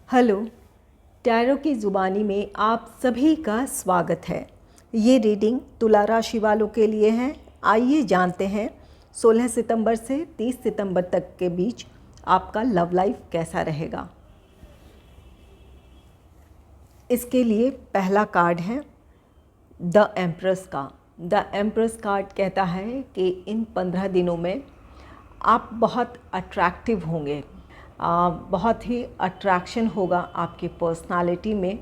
Hello, tarot की ज़ुबानी में आप सभी का स्वागत है। ये रीडिंग तुला राशि वालों के लिए है। आइए जानते हैं 16 सितंबर से 30 सितंबर तक के बीच आपका लव लाइफ कैसा रहेगा। इसके लिए पहला कार्ड है द एम्प्रेस का। द एम्प्रेस कार्ड कहता है कि इन 15 दिनों में आप बहुत अट्रैक्टिव होंगे। बहुत ही अट्रैक्शन होगा आपकी पर्सनालिटी में।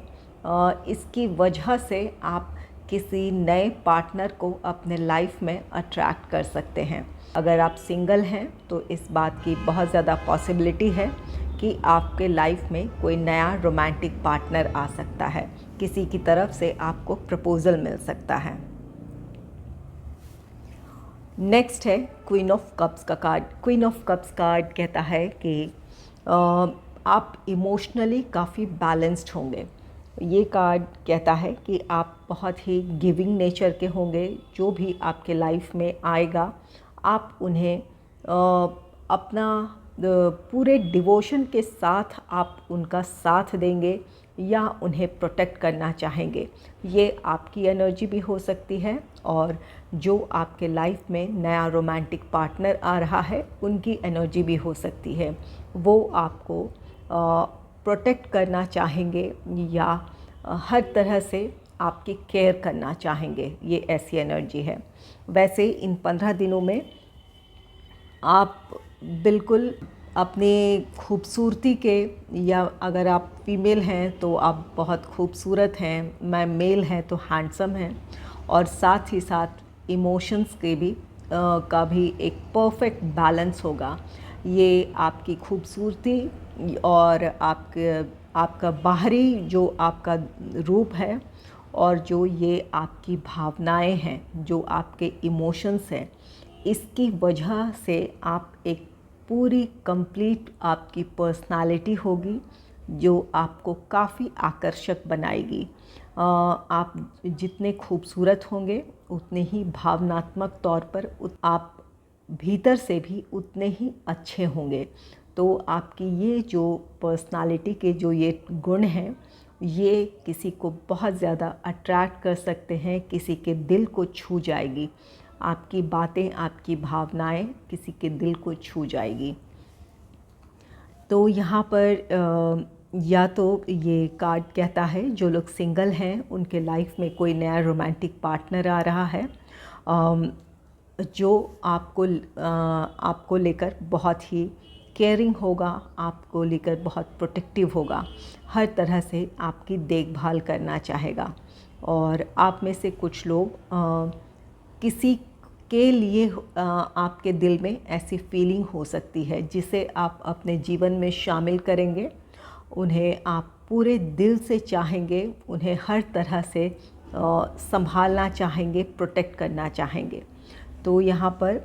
इसकी वजह से आप किसी नए पार्टनर को अपने लाइफ में अट्रैक्ट कर सकते हैं। अगर आप सिंगल हैं तो इस बात की बहुत ज़्यादा पॉसिबिलिटी है कि आपके लाइफ में कोई नया रोमांटिक पार्टनर आ सकता है। किसी की तरफ से आपको प्रपोज़ल मिल सकता है। नेक्स्ट है क्वीन ऑफ कप्स का card. Queen of cups card कहता है कि आप इमोशनली काफ़ी बैलेंस्ड होंगे। ये कार्ड कहता है कि आप बहुत ही गिविंग नेचर के होंगे। जो भी आपके लाइफ में आएगा आप उन्हें अपना पूरे डिवोशन के साथ आप उनका साथ देंगे या उन्हें प्रोटेक्ट करना चाहेंगे। ये आपकी एनर्जी भी हो सकती है और जो आपके लाइफ में नया रोमांटिक पार्टनर आ रहा है उनकी एनर्जी भी हो सकती है। वो आपको प्रोटेक्ट करना चाहेंगे या हर तरह से आपकी केयर करना चाहेंगे। ये ऐसी एनर्जी है। वैसे इन 15 दिनों में आप बिल्कुल अपनी खूबसूरती के, या अगर आप फीमेल हैं तो आप बहुत खूबसूरत हैं, मैं मेल हैं तो हैंडसम हैं, और साथ ही साथ इमोशंस के भी का भी एक परफेक्ट बैलेंस होगा। ये आपकी खूबसूरती और आपका बाहरी जो आपका रूप है और जो ये आपकी भावनाएं हैं, जो आपके इमोशंस हैं, इसकी वजह से आप एक पूरी कंप्लीट आपकी पर्सनालिटी होगी जो आपको काफ़ी आकर्षक बनाएगी। आप जितने खूबसूरत होंगे उतने ही भावनात्मक तौर पर आप भीतर से भी उतने ही अच्छे होंगे। तो आपकी ये जो पर्सनालिटी के जो ये गुण हैं, ये किसी को बहुत ज़्यादा अट्रैक्ट कर सकते हैं, किसी के दिल को छू जाएगी। आपकी बातें, आपकी भावनाएं किसी के दिल को छू जाएगी। तो यहाँ पर या तो ये कार्ड कहता है जो लोग सिंगल हैं उनके लाइफ में कोई नया रोमांटिक पार्टनर आ रहा है जो आपको लेकर बहुत ही केयरिंग होगा, आपको लेकर बहुत प्रोटेक्टिव होगा, हर तरह से आपकी देखभाल करना चाहेगा। और आप में से कुछ लोग किसी के लिए आपके दिल में ऐसी फीलिंग हो सकती है जिसे आप अपने जीवन में शामिल करेंगे। उन्हें आप पूरे दिल से चाहेंगे, उन्हें हर तरह से संभालना चाहेंगे, प्रोटेक्ट करना चाहेंगे। तो यहाँ पर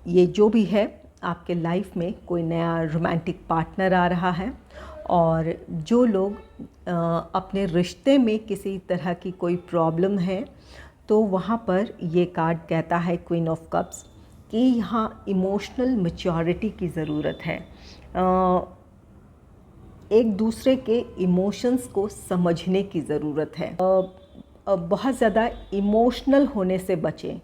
ये जो भी है, आपके लाइफ में कोई नया रोमांटिक पार्टनर आ रहा है। और जो लोग अपने रिश्ते में किसी तरह की कोई प्रॉब्लम है तो वहाँ पर ये कार्ड कहता है क्वीन ऑफ कप्स कि यहाँ इमोशनल मैच्योरिटी की ज़रूरत है। एक दूसरे के इमोशंस को समझने की ज़रूरत है। बहुत ज़्यादा इमोशनल होने से बचें।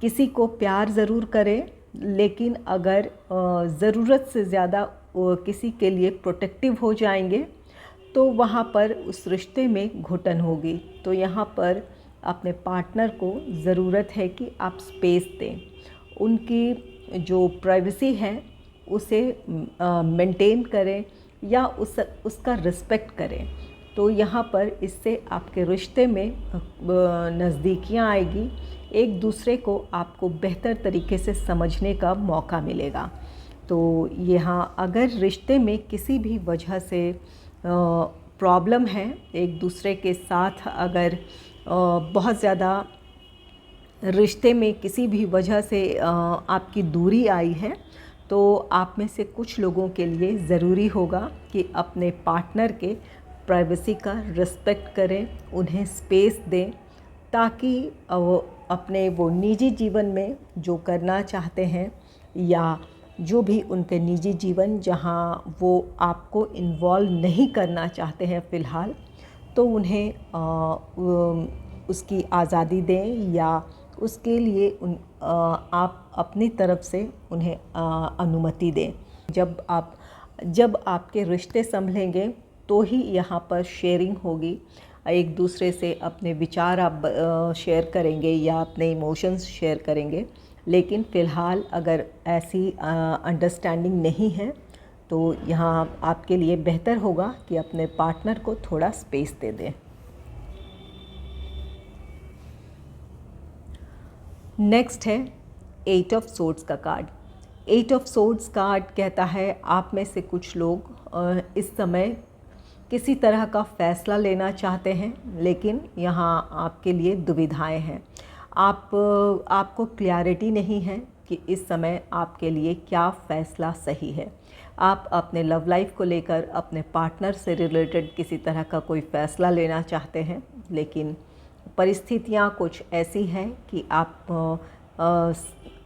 किसी को प्यार ज़रूर करें, लेकिन अगर ज़रूरत से ज़्यादा किसी के लिए प्रोटेक्टिव हो जाएंगे तो वहाँ पर उस रिश्ते में घुटन होगी। तो यहाँ पर अपने पार्टनर को ज़रूरत है कि आप स्पेस दें, उनकी जो प्राइवेसी है उसे मेंटेन करें या उसका रिस्पेक्ट करें। तो यहाँ पर इससे आपके रिश्ते में नज़दीकियाँ आएगी, एक दूसरे को आपको बेहतर तरीके से समझने का मौका मिलेगा। तो यहाँ अगर रिश्ते में किसी भी वजह से प्रॉब्लम है, एक दूसरे के साथ अगर बहुत ज़्यादा रिश्ते में किसी भी वजह से आपकी दूरी आई है, तो आप में से कुछ लोगों के लिए ज़रूरी होगा कि अपने पार्टनर के प्राइवेसी का रिस्पेक्ट करें, उन्हें स्पेस दें, ताकि वो अपने निजी जीवन में जो करना चाहते हैं या जो भी उनके निजी जीवन जहाँ वो आपको इन्वॉल्व नहीं करना चाहते हैं फ़िलहाल, तो उन्हें उसकी आज़ादी दें या उसके लिए आप अपनी तरफ से उन्हें अनुमति दें। जब आपके रिश्ते संभलेंगे तो ही यहाँ पर शेयरिंग होगी। एक दूसरे से अपने विचार आप शेयर करेंगे या अपने इमोशंस शेयर करेंगे। लेकिन फ़िलहाल अगर ऐसी अंडरस्टैंडिंग नहीं है तो यहाँ आपके लिए बेहतर होगा कि अपने पार्टनर को थोड़ा स्पेस दे दें। नेक्स्ट है 8 ऑफ सोर्ड्स का कार्ड। 8 ऑफ सोर्ड्स कार्ड कहता है आप में से कुछ लोग इस समय किसी तरह का फ़ैसला लेना चाहते हैं, लेकिन यहाँ आपके लिए दुविधाएं हैं। आपको क्लैरिटी नहीं है कि इस समय आपके लिए क्या फ़ैसला सही है। आप अपने लव लाइफ को लेकर अपने पार्टनर से रिलेटेड किसी तरह का कोई फ़ैसला लेना चाहते हैं, लेकिन परिस्थितियाँ कुछ ऐसी हैं कि आप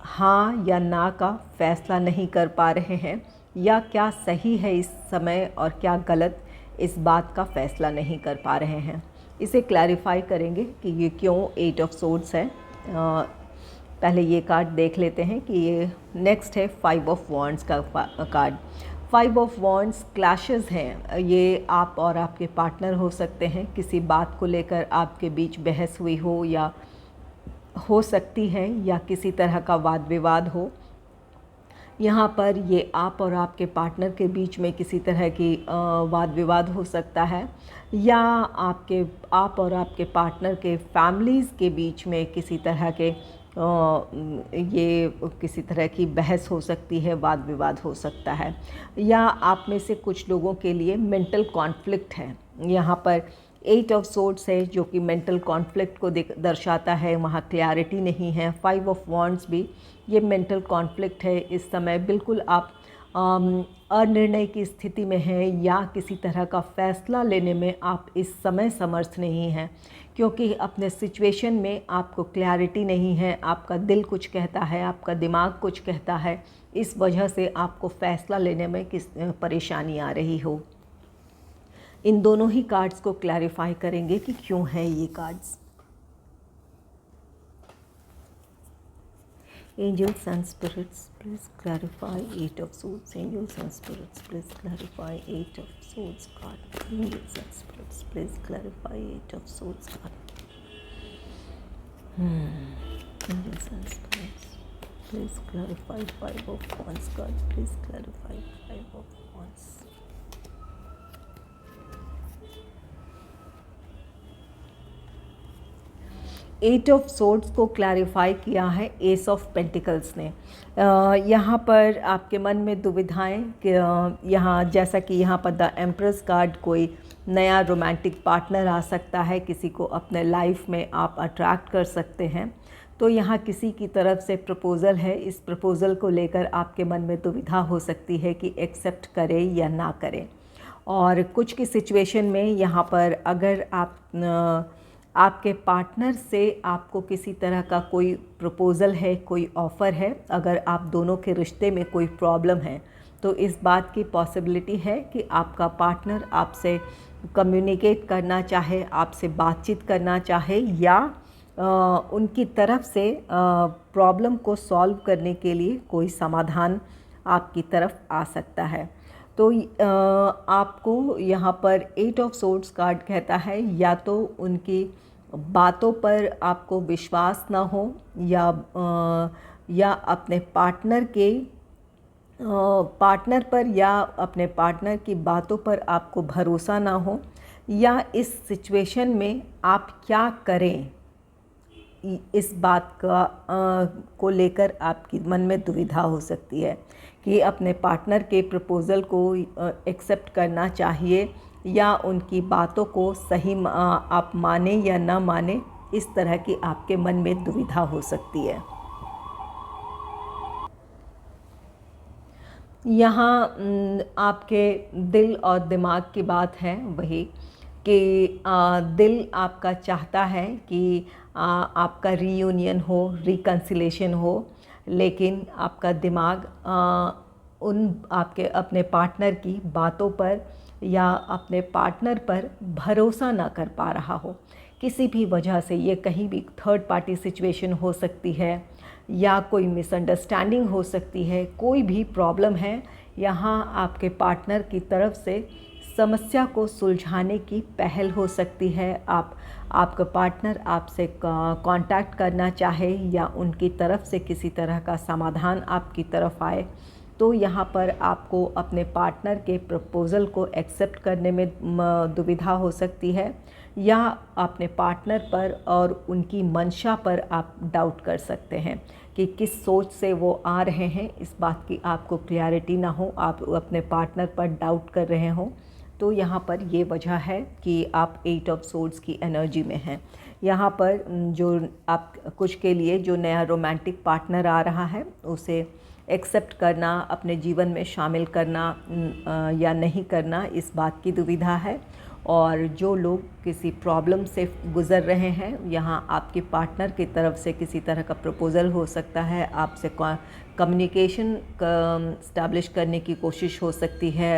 हाँ या ना का फ़ैसला नहीं कर पा रहे हैं, या क्या सही है इस समय और क्या गलत, इस बात का फ़ैसला नहीं कर पा रहे हैं। इसे क्लैरिफाई करेंगे कि ये क्यों 8 ऑफ सोर्ड्स है। पहले ये कार्ड देख लेते हैं कि ये नेक्स्ट है 5 ऑफ वॉन्ड्स का कार्ड। 5 ऑफ वॉन्ड्स क्लैशेस हैं। ये आप और आपके पार्टनर हो सकते हैं, किसी बात को लेकर आपके बीच बहस हुई हो या हो सकती है, या किसी तरह का वाद विवाद हो। यहाँ पर ये आप और आपके पार्टनर के बीच में किसी तरह की वाद विवाद हो सकता है, या आप और आपके पार्टनर के फैमिलीज़ के बीच में किसी तरह के ये किसी तरह की बहस हो सकती है, वाद विवाद हो सकता है, या आप में से कुछ लोगों के लिए मेंटल कॉन्फ्लिक्ट है। यहाँ पर 8 ऑफ सोर्ड्स है जो कि मेंटल कॉन्फ्लिक्ट को दर्शाता है, वहाँ क्लैरिटी नहीं है। 5 ऑफ वॉन्ड्स भी ये मेंटल कॉन्फ्लिक्ट है। इस समय बिल्कुल आप अनिर्णय की स्थिति में हैं, या किसी तरह का फ़ैसला लेने में आप इस समय समर्थ नहीं हैं, क्योंकि अपने सिचुएशन में आपको क्लैरिटी नहीं है। आपका दिल कुछ कहता है, आपका दिमाग कुछ कहता है, इस वजह से आपको फ़ैसला लेने में परेशानी आ रही हो। इन दोनों ही कार्ड्स को क्लैरिफाई करेंगे कि क्यों है ये cards. Angels and spirits, please clarify 8 of swords. Angels and spirits, please clarify 8 of swords card. Angels and spirits, please clarify 8 of swords card. Angels and spirits, please clarify 5 of wands card. Please clarify 5 of wands. 8 of swords को clarify किया है S of pentacles ने। यहाँ पर आपके मन में दुविधाएं कि यहाँ जैसा कि यहाँ पर द एम्प्रेस कार्ड, कोई नया रोमांटिक पार्टनर आ सकता है, किसी को अपने लाइफ में आप अट्रैक्ट कर सकते हैं। तो यहाँ किसी की तरफ से प्रपोज़ल है। इस प्रपोज़ल को लेकर आपके मन में दुविधा हो सकती है कि एक्सेप्ट करें या ना करें। और कुछ की सिचुएशन में यहाँ पर अगर आपके पार्टनर से आपको किसी तरह का कोई प्रपोज़ल है, कोई ऑफ़र है, अगर आप दोनों के रिश्ते में कोई प्रॉब्लम है, तो इस बात की पॉसिबिलिटी है कि आपका पार्टनर आपसे कम्युनिकेट करना चाहे, आपसे बातचीत करना चाहे, या उनकी तरफ से प्रॉब्लम को सॉल्व करने के लिए कोई समाधान आपकी तरफ आ सकता है। तो आपको यहाँ पर 8 ऑफ सोर्ड्स कार्ड कहता है या तो उनकी बातों पर आपको विश्वास ना हो, या अपने पार्टनर पर या अपने पार्टनर की बातों पर आपको भरोसा ना हो, या इस सिचुएशन में आप क्या करें, इस बात को लेकर आपकी मन में दुविधा हो सकती है कि अपने पार्टनर के प्रपोज़ल को एक्सेप्ट करना चाहिए या उनकी बातों को सही आप माने या ना माने। इस तरह की आपके मन में दुविधा हो सकती है। यहाँ आपके दिल और दिमाग की बात है वही कि दिल आपका चाहता है कि आपका रीयूनियन हो, रिकन्सिलेशन हो, लेकिन आपका दिमाग उन आपके अपने पार्टनर की बातों पर या अपने पार्टनर पर भरोसा ना कर पा रहा हो किसी भी वजह से। ये कहीं भी थर्ड पार्टी सिचुएशन हो सकती है या कोई मिसअंडरस्टैंडिंग हो सकती है, कोई भी प्रॉब्लम है, यहाँ आपके पार्टनर की तरफ से समस्या को सुलझाने की पहल हो सकती है। आपका पार्टनर आपसे कांटेक्ट करना चाहे या उनकी तरफ से किसी तरह का समाधान आपकी तरफ आए, तो यहाँ पर आपको अपने पार्टनर के प्रपोज़ल को एक्सेप्ट करने में दुविधा हो सकती है, या अपने पार्टनर पर और उनकी मंशा पर आप डाउट कर सकते हैं कि किस सोच से वो आ रहे हैं। इस बात की आपको क्लैरिटी ना हो, आप अपने पार्टनर पर डाउट कर रहे हों, तो यहाँ पर ये वजह है कि आप 8 ऑफ सोर्ड्स की एनर्जी में हैं। यहाँ पर जो आप कुछ के लिए जो नया रोमांटिक पार्टनर आ रहा है उसे एक्सेप्ट करना, अपने जीवन में शामिल करना या नहीं करना, इस बात की दुविधा है। और जो लोग किसी प्रॉब्लम से गुज़र रहे हैं, यहाँ आपके पार्टनर की तरफ से किसी तरह का प्रपोज़ल हो सकता है, आपसे कम्युनिकेशन इस्टेब्लिश करने की कोशिश हो सकती है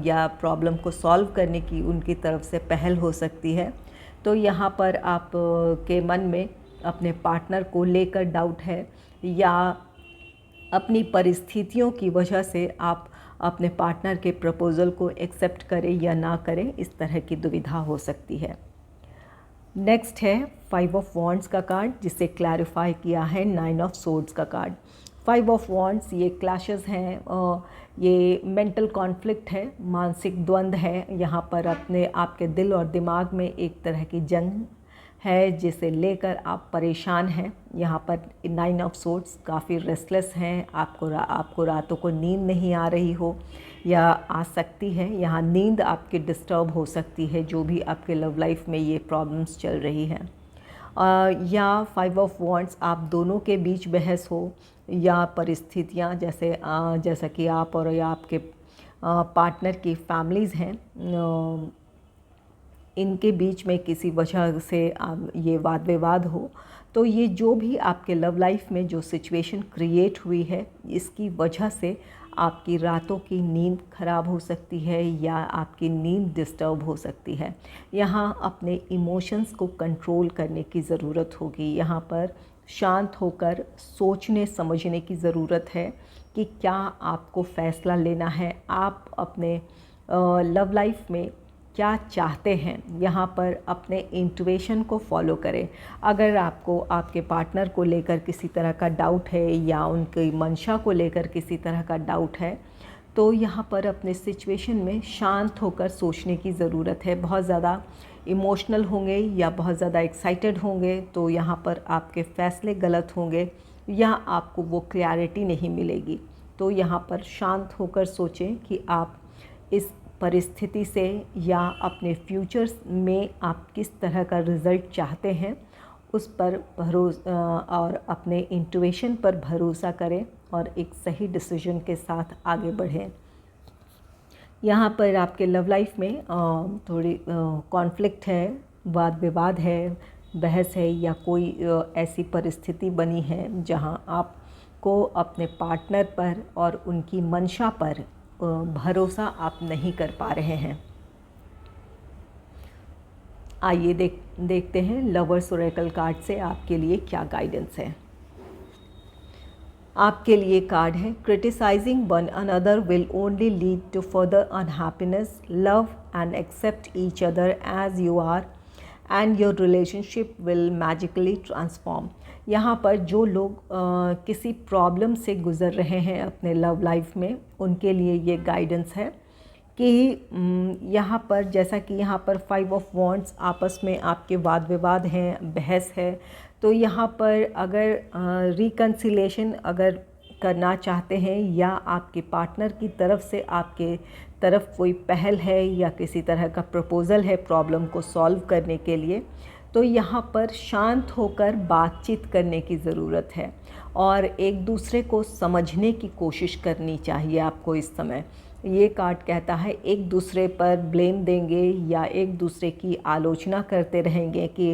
या प्रॉब्लम को सॉल्व करने की उनकी तरफ से पहल हो सकती है। तो यहाँ पर आप के मन में अपने पार्टनर को लेकर डाउट है, या अपनी परिस्थितियों की वजह से आप अपने पार्टनर के प्रपोज़ल को एक्सेप्ट करें या ना करें, इस तरह की दुविधा हो सकती है। नेक्स्ट है 5 ऑफ वॉन्ड्स का कार्ड, जिसे क्लैरिफाई किया है 9 ऑफ सोर्ड्स का कार्ड। 5 ऑफ वॉन्ड्स ये क्लैशेस हैं, ये मेंटल कॉन्फ्लिक्ट है, मानसिक द्वंद्व है। यहाँ पर अपने आपके दिल और दिमाग में एक तरह की जंग है जिसे लेकर आप परेशान हैं। यहाँ पर 9 ऑफ सोर्ड्स काफ़ी रेस्टलेस हैं, आपको रातों को नींद नहीं आ रही हो या आ सकती है। यहाँ नींद आपकी डिस्टर्ब हो सकती है, जो भी आपके लव लाइफ में ये प्रॉब्लम्स चल रही हैं। या 5 ऑफ वॉन्ड्स आप दोनों के बीच बहस हो, या परिस्थितियाँ जैसा कि आप और या आपके पार्टनर की फैमिलीज़ हैं, इनके बीच में किसी वजह से ये वाद विवाद हो। तो ये जो भी आपके लव लाइफ में जो सिचुएशन क्रिएट हुई है, इसकी वजह से आपकी रातों की नींद खराब हो सकती है या आपकी नींद डिस्टर्ब हो सकती है। यहाँ अपने इमोशंस को कंट्रोल करने की ज़रूरत होगी। यहाँ पर शांत होकर सोचने समझने की ज़रूरत है कि क्या आपको फ़ैसला लेना है, आप अपने लव लाइफ में क्या चाहते हैं। यहाँ पर अपने इंट्यूशन को फॉलो करें। अगर आपको आपके पार्टनर को लेकर किसी तरह का डाउट है या उनकी मंशा को लेकर किसी तरह का डाउट है, तो यहाँ पर अपने सिचुएशन में शांत होकर सोचने की ज़रूरत है। बहुत ज़्यादा इमोशनल होंगे या बहुत ज़्यादा एक्साइटेड होंगे तो यहाँ पर आपके फ़ैसले गलत होंगे या आपको वो क्लैरिटी नहीं मिलेगी। तो यहाँ पर शांत होकर सोचें कि आप इस परिस्थिति से या अपने फ्यूचर्स में आप किस तरह का रिज़ल्ट चाहते हैं, उस पर और अपने इंट्यूशन पर भरोसा करें और एक सही डिसीजन के साथ आगे बढ़ें। यहाँ पर आपके लव लाइफ में थोड़ी कॉन्फ्लिक्ट है, वाद विवाद है, बहस है, या कोई ऐसी परिस्थिति बनी है जहाँ आपको अपने पार्टनर पर और उनकी मंशा पर भरोसा आप नहीं कर पा रहे हैं। आइए देखते हैं लवर्स ओरेकल कार्ड से आपके लिए क्या गाइडेंस है। आपके लिए कार्ड है, criticising one another will only lead to further unhappiness, love and accept each other as you are and your relationship will magically transform. यहाँ पर जो लोग किसी प्रॉब्लम से गुज़र रहे हैं अपने लव लाइफ में, उनके लिए ये गाइडेंस है कि यहाँ पर जैसा कि यहाँ पर 5 ऑफ वॉन्ड्स आपस में आपके वाद विवाद हैं, बहस है, तो यहाँ पर अगर रिकन्सिलेशन अगर करना चाहते हैं या आपके पार्टनर की तरफ से आपके तरफ कोई पहल है या किसी तरह का प्रपोज़ल है प्रॉब्लम को सॉल्व करने के लिए, तो यहाँ पर शांत होकर बातचीत करने की ज़रूरत है और एक दूसरे को समझने की कोशिश करनी चाहिए आपको। इस समय ये कार्ड कहता है एक दूसरे पर ब्लेम देंगे या एक दूसरे की आलोचना करते रहेंगे कि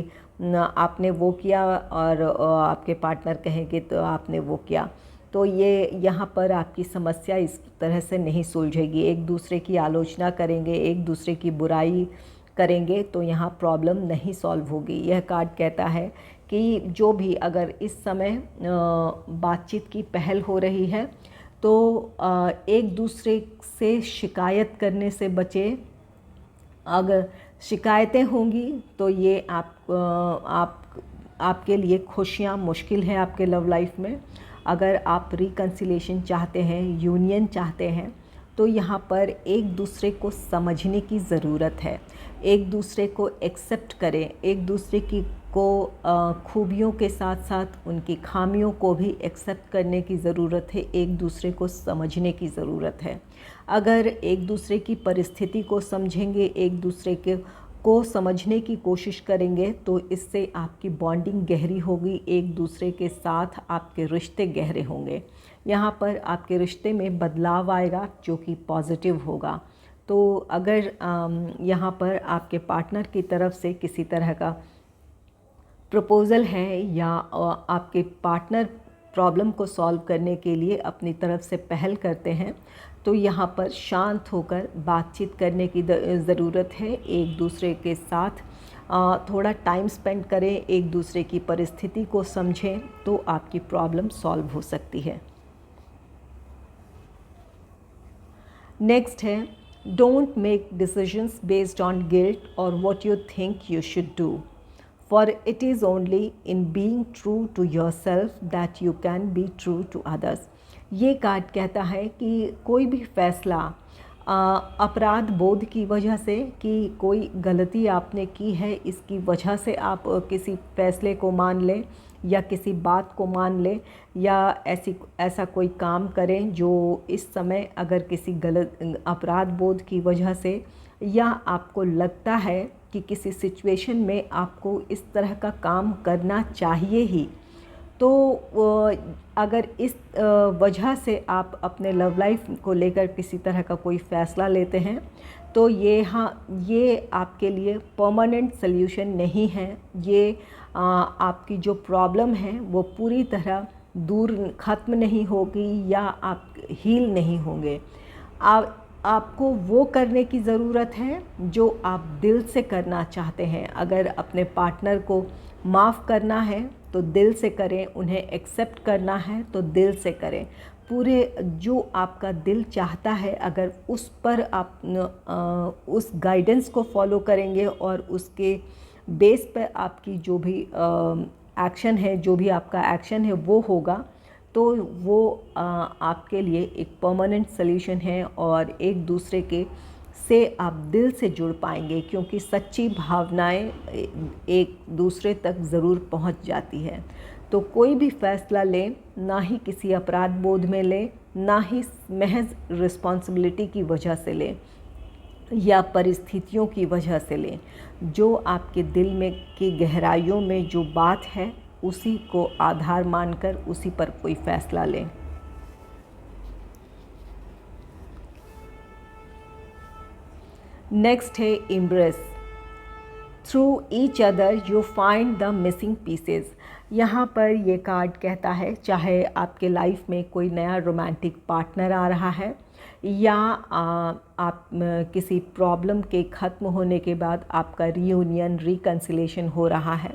आपने वो किया और आपके पार्टनर कहेंगे तो आपने वो किया, तो ये यहाँ पर आपकी समस्या इस तरह से नहीं सुलझेगी। एक दूसरे की आलोचना करेंगे, एक दूसरे की बुराई करेंगे तो यहाँ प्रॉब्लम नहीं सॉल्व होगी। यह कार्ड कहता है कि जो भी अगर इस समय बातचीत की पहल हो रही है तो एक दूसरे से शिकायत करने से बचें। अगर शिकायतें होंगी तो ये आपके लिए खुशियाँ मुश्किल है आपके लव लाइफ में। अगर आप रिकन्सिलेशन चाहते हैं, यूनियन चाहते हैं, तो यहाँ पर एक दूसरे को समझने की ज़रूरत है। एक दूसरे को एक्सेप्ट करें, एक दूसरे की खूबियों के साथ साथ उनकी खामियों को भी एक्सेप्ट करने की ज़रूरत है। एक दूसरे को समझने की ज़रूरत है। अगर एक दूसरे की परिस्थिति को समझेंगे, एक दूसरे को समझने की कोशिश करेंगे तो इससे आपकी बॉन्डिंग गहरी होगी, एक दूसरे के साथ आपके रिश्ते गहरे होंगे। यहाँ पर आपके रिश्ते में बदलाव आएगा जो कि पॉजिटिव होगा। तो अगर यहाँ पर आपके पार्टनर की तरफ से किसी तरह का प्रपोज़ल है या आपके पार्टनर प्रॉब्लम को सॉल्व करने के लिए अपनी तरफ से पहल करते हैं तो यहाँ पर शांत होकर बातचीत करने की ज़रूरत है। एक दूसरे के साथ थोड़ा टाइम स्पेंड करें, एक दूसरे की परिस्थिति को समझें तो आपकी प्रॉब्लम सॉल्व हो सकती है। नेक्स्ट है, don't make decisions based on guilt और what you think you should do, for it is only in being true to yourself that you can be true to others। ये card कहता है कि कोई भी फैसला अपराध बोध की वजह से कि कोई गलती आपने की है इसकी वजह से आप किसी फैसले को मान लें या किसी बात को मान लें या ऐसा कोई काम करें जो इस समय अगर किसी गलत अपराध बोध की वजह से या आपको लगता है कि किसी सिचुएशन में आपको इस तरह का काम करना चाहिए ही, तो अगर इस वजह से आप अपने लव लाइफ को लेकर किसी तरह का कोई फ़ैसला लेते हैं तो ये आपके लिए परमानेंट सल्यूशन नहीं है। ये आपकी जो प्रॉब्लम है वो पूरी तरह दूर ख़त्म नहीं होगी या आप हील नहीं होंगे। आपको वो करने की ज़रूरत है जो आप दिल से करना चाहते हैं। अगर अपने पार्टनर को माफ़ करना है तो दिल से करें, उन्हें एक्सेप्ट करना है तो दिल से करें। पूरे जो आपका दिल चाहता है अगर उस पर आप उस गाइडेंस को फॉलो करेंगे और उसके बेस पर आपकी जो भी एक्शन है, जो भी आपका एक्शन है वो होगा तो वो आपके लिए एक परमानेंट सल्यूशन है और एक दूसरे के से आप दिल से जुड़ पाएंगे, क्योंकि सच्ची भावनाएं एक दूसरे तक ज़रूर पहुंच जाती है। तो कोई भी फ़ैसला लें, ना ही किसी अपराध बोध में लें, ना ही महज रिस्पॉन्सिबिलिटी की वजह से लें या परिस्थितियों की वजह से लें। जो आपके दिल में की गहराइयों में जो बात है उसी को आधार मानकर उसी पर कोई फ़ैसला लें। नेक्स्ट है embrace, through each other you find the missing pieces. यहाँ पर ये कार्ड कहता है चाहे आपके लाइफ में कोई नया रोमांटिक पार्टनर आ रहा है या आप किसी प्रॉब्लम के ख़त्म होने के बाद आपका रीयूनियन रिकन्सिलेशन हो रहा है,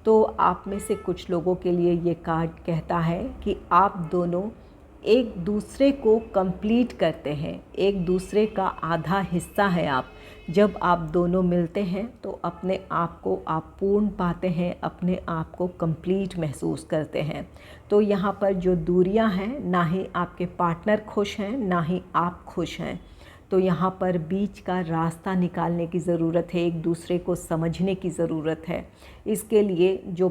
तो आप में से कुछ लोगों के लिए ये कार्ड कहता है कि आप दोनों एक दूसरे को कंप्लीट करते हैं, एक दूसरे का आधा हिस्सा है आप। जब आप दोनों मिलते हैं तो अपने आप को आप पूर्ण पाते हैं, अपने आप को कंप्लीट महसूस करते हैं। तो यहाँ पर जो दूरियां हैं, ना ही आपके पार्टनर खुश हैं ना ही आप खुश हैं, तो यहाँ पर बीच का रास्ता निकालने की ज़रूरत है, एक दूसरे को समझने की ज़रूरत है। इसके लिए जो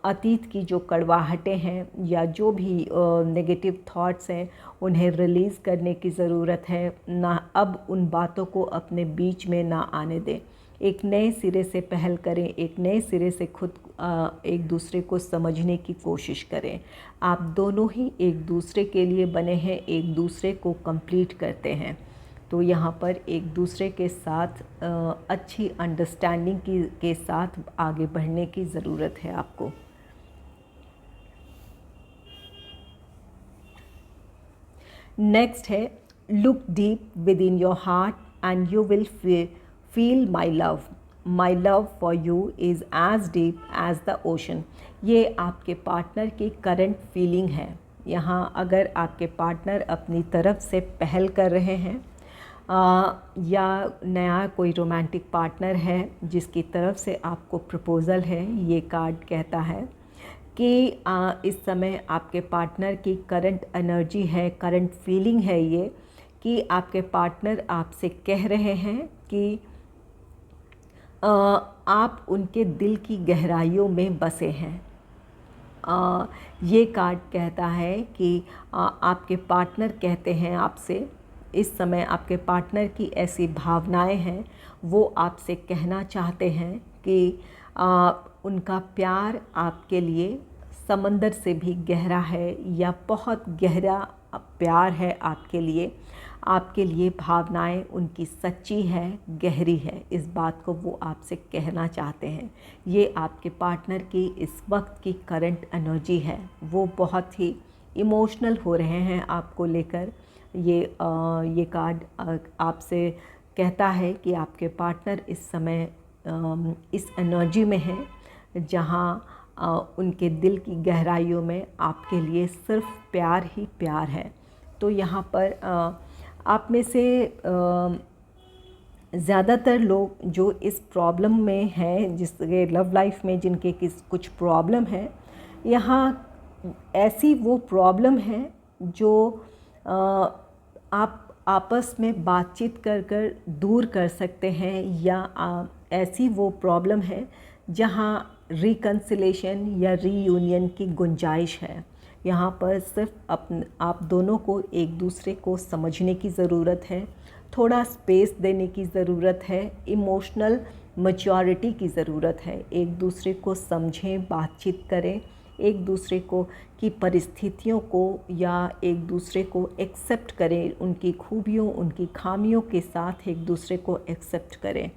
अतीत की जो कड़वाहटें हैं या जो भी नेगेटिव थॉट्स हैं उन्हें रिलीज़ करने की ज़रूरत है। ना अब उन बातों को अपने बीच में ना आने दें, एक नए सिरे से पहल करें, एक नए सिरे से खुद एक दूसरे को समझने की कोशिश करें। आप दोनों ही एक दूसरे के लिए बने हैं, एक दूसरे को कंप्लीट करते हैं। तो यहाँ पर एक दूसरे के साथ अच्छी अंडरस्टैंडिंग के साथ आगे बढ़ने की ज़रूरत है आपको। नेक्स्ट है look deep within your heart and you will feel my love. My love for you is as deep as the ocean. ये आपके पार्टनर की करंट फीलिंग है। यहाँ अगर आपके पार्टनर अपनी तरफ से पहल कर रहे हैं या नया कोई रोमांटिक पार्टनर है जिसकी तरफ से आपको प्रपोज़ल है, ये कार्ड कहता है कि इस समय आपके पार्टनर की करंट एनर्जी है, करंट फीलिंग है ये कि आपके पार्टनर आपसे कह रहे हैं कि आप उनके दिल की गहराइयों में बसे हैं। ये कार्ड कहता है कि आपके पार्टनर कहते हैं आपसे, इस समय आपके पार्टनर की ऐसी भावनाएं हैं, वो आपसे कहना चाहते हैं कि उनका प्यार आपके लिए समंदर से भी गहरा है या बहुत गहरा प्यार है आपके लिए भावनाएं उनकी सच्ची है, गहरी है। इस बात को वो आपसे कहना चाहते हैं। ये आपके पार्टनर की इस वक्त की करंट एनर्जी है। वो बहुत ही इमोशनल हो रहे हैं आपको लेकर। ये कार्ड आपसे कहता है कि आपके पार्टनर इस समय इस एनर्जी में है जहाँ उनके दिल की गहराइयों में आपके लिए सिर्फ प्यार ही प्यार है। तो यहाँ पर आप में से ज़्यादातर लोग जो इस प्रॉब्लम में हैं, जिसके लव लाइफ में जिनके कुछ प्रॉब्लम है, यहाँ ऐसी वो प्रॉब्लम है जो आप आपस में बातचीत कर दूर कर सकते हैं, या ऐसी वो प्रॉब्लम है जहाँ रिकन्सिलेशन या रीयूनियन की गुंजाइश है। यहाँ पर सिर्फ आप दोनों को एक दूसरे को समझने की ज़रूरत है, थोड़ा स्पेस देने की ज़रूरत है, इमोशनल मैच्योरिटी की ज़रूरत है। एक दूसरे को समझें, बातचीत करें, एक दूसरे को की परिस्थितियों को या एक दूसरे को एक्सेप्ट करें, उनकी खूबियों उनकी खामियों के साथ एक दूसरे को एक्सेप्ट करें।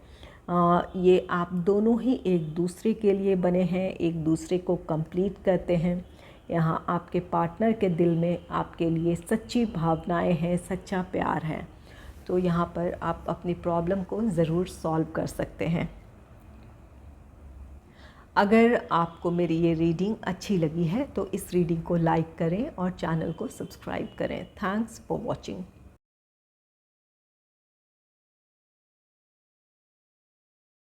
ये आप दोनों ही एक दूसरे के लिए बने हैं, एक दूसरे को कंप्लीट करते हैं। यहाँ आपके पार्टनर के दिल में आपके लिए सच्ची भावनाएं हैं, सच्चा प्यार है। तो यहाँ पर आप अपनी प्रॉब्लम को ज़रूर सॉल्व कर सकते हैं। अगर आपको मेरी ये रीडिंग अच्छी लगी है तो इस रीडिंग को लाइक करें और चैनल को सब्सक्राइब करें। Thanks for watching.